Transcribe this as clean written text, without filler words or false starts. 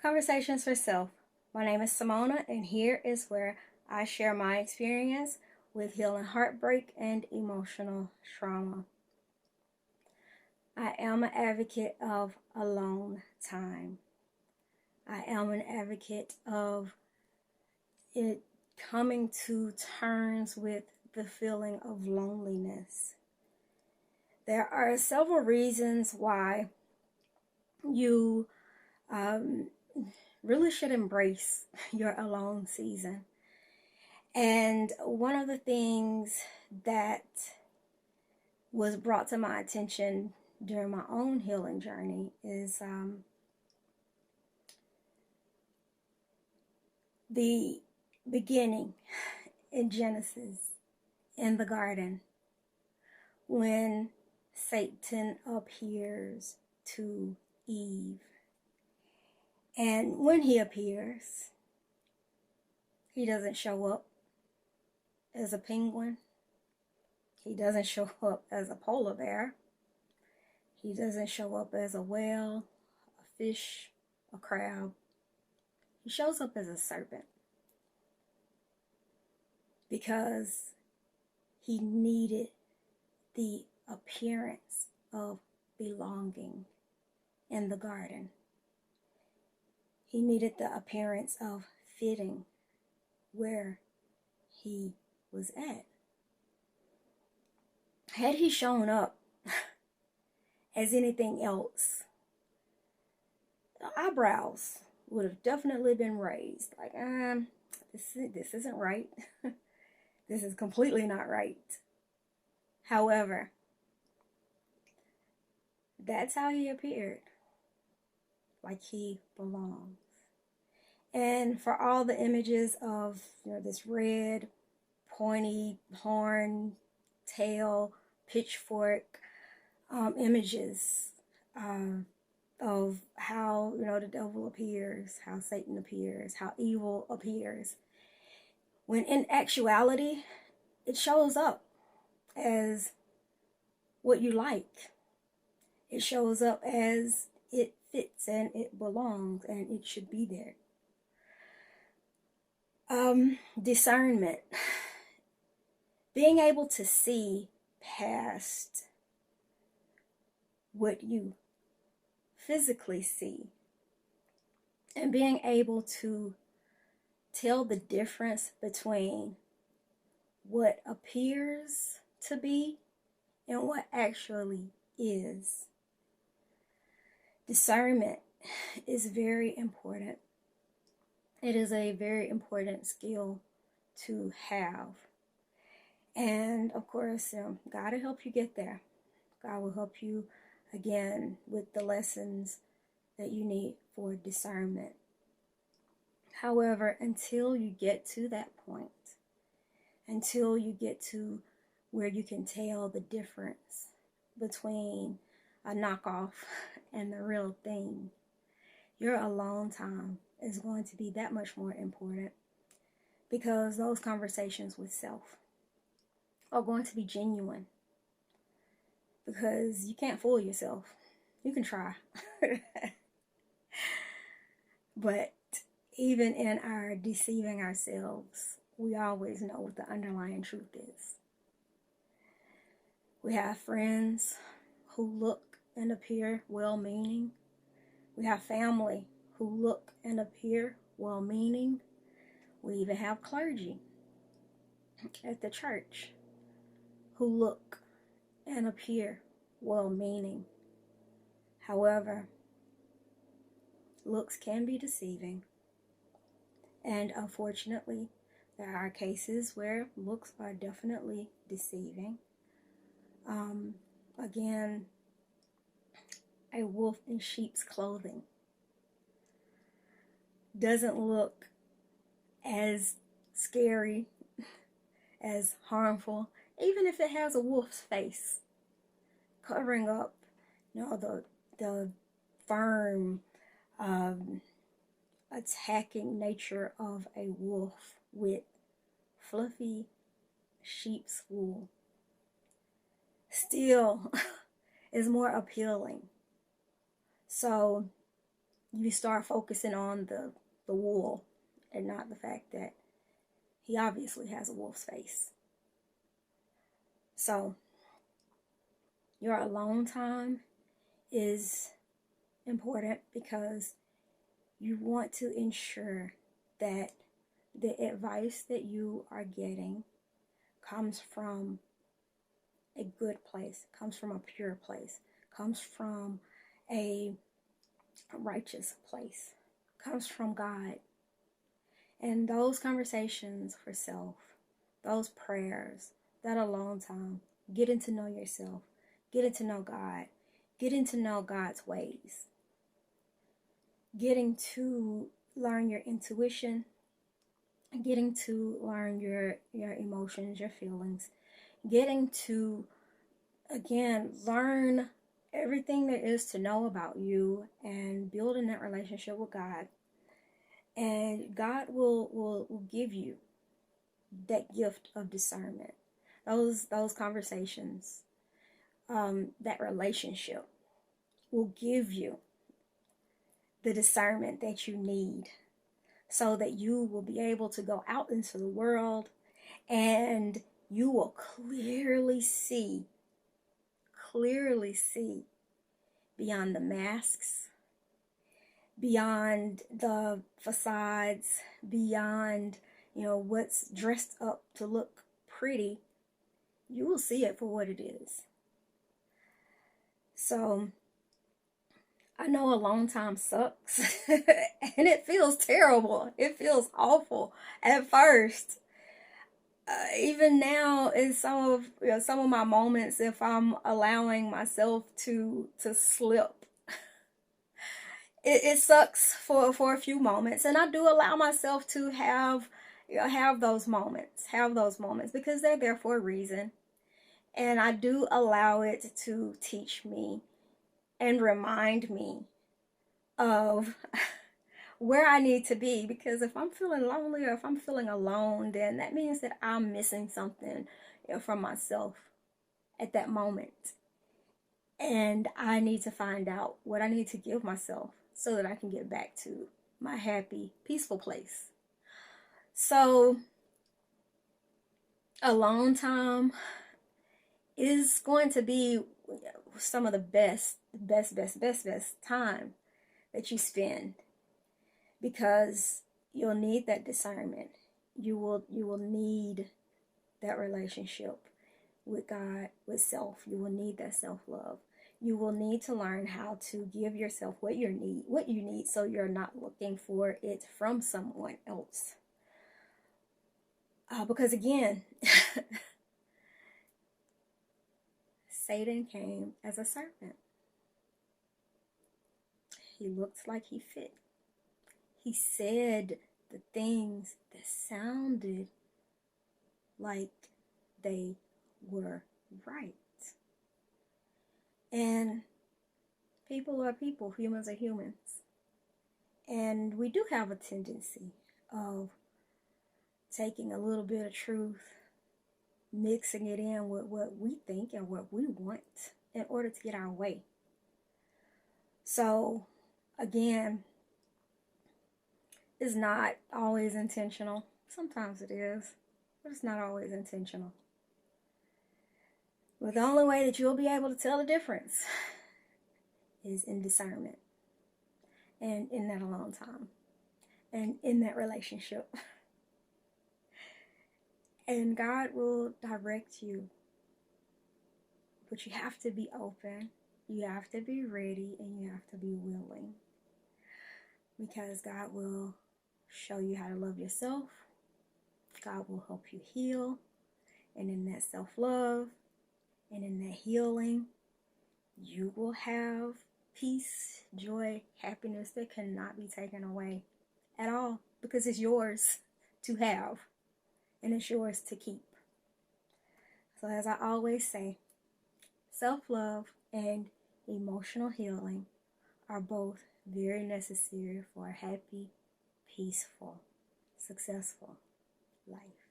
Conversations for Self. My name is Simona, and here is where I share my experience with healing heartbreak and emotional trauma. I am an advocate of alone time. I am an advocate of it coming to terms with the feeling of loneliness. There are several reasons why you really should embrace your alone season. And one of the things that was brought to my attention during my own healing journey is the beginning in Genesis, in the garden, when Satan appears to Eve. And when he appears, he doesn't show up as a penguin. He doesn't show up as a polar bear. He doesn't show up as a whale, a fish, a crab. He shows up as a serpent because he needed the appearance of belonging in the garden. He needed the appearance of fitting where he was at. Had he shown up as anything else, the eyebrows would have definitely been raised. Like, this isn't right. This is completely not right. However, that's how he appeared. Like he belongs. And for all the images of this red, pointy horn, tail, pitchfork images of how the devil appears, how Satan appears, how evil appears, when in actuality it shows up as what you like. It shows up as it fits and it belongs and it should be there. Discernment. Being able to see past what you physically see and being able to tell the difference between what appears to be and what actually is. Discernment is very important. It is a very important skill to have. And of course, God will help you get there. God will help you again with the lessons that you need for discernment. However, until you get to that point, until you get to where you can tell the difference between a knockoff and the real thing, your alone time is going to be that much more important, because those conversations with self are going to be genuine, because you can't fool yourself. You can try. But even in our deceiving ourselves, we always know what the underlying truth is. We have friends who look and appear well-meaning. We have family who look and appear well-meaning. We even have clergy at the church who look and appear well-meaning. However, looks can be deceiving. And unfortunately, there are cases where looks are definitely deceiving. Again, a wolf in sheep's clothing doesn't look as scary, as harmful, even if it has a wolf's face covering up, the firm, attacking nature of a wolf with fluffy sheep's wool. Still is more appealing. So You start focusing on the wool and not the fact that he obviously has a wolf's face. So your alone time is important because you want to ensure that the advice that you are getting comes from a good place, comes from a pure place, comes from a righteous place, comes from God. And those conversations for self, those prayers, that alone time, getting to know yourself, getting to know God, getting to know God's ways, getting to learn your intuition, getting to learn your emotions, your feelings, getting to, again, learn everything there is to know about you and building that relationship with God. And God will give you that gift of discernment. Those conversations, that relationship will give you the discernment that you need so that you will be able to go out into the world and you will clearly see beyond the masks, beyond the facades, beyond, what's dressed up to look pretty. You will see it for what it is. So I know alone time sucks and it feels terrible. It feels awful at first. Even now, in some of my moments, if I'm allowing myself to slip, it sucks for a few moments, and I do allow myself to have those moments, because they're there for a reason, and I do allow it to teach me and remind me of where I need to be, because if I'm feeling lonely or if I'm feeling alone, then that means that I'm missing something from myself at that moment. And I need to find out what I need to give myself so that I can get back to my happy, peaceful place. So alone time is going to be some of the best time that you spend, because you'll need that discernment. You will need that relationship with God, with self. You will need that self-love. You will need to learn how to give yourself what you need, so you're not looking for it from someone else. Because again, Satan came as a serpent. He looked like he fit. He said the things that sounded like they were right. And people are people, humans are humans. And we do have a tendency of taking a little bit of truth, mixing it in with what we think and what we want in order to get our way. So, again, it's not always intentional. Sometimes it is, but it's not always intentional. But the only way that you'll be able to tell the difference is in discernment and in that alone time and in that relationship. And God will direct you. But you have to be open, you have to be ready, and you have to be willing. Because God will show you how to love yourself. God will help you heal. And in that self-love and in that healing, you will have peace, joy, happiness that cannot be taken away at all, because it's yours to have and it's yours to keep. So as I always say, self-love and emotional healing are both very necessary for a happy, peaceful, successful life.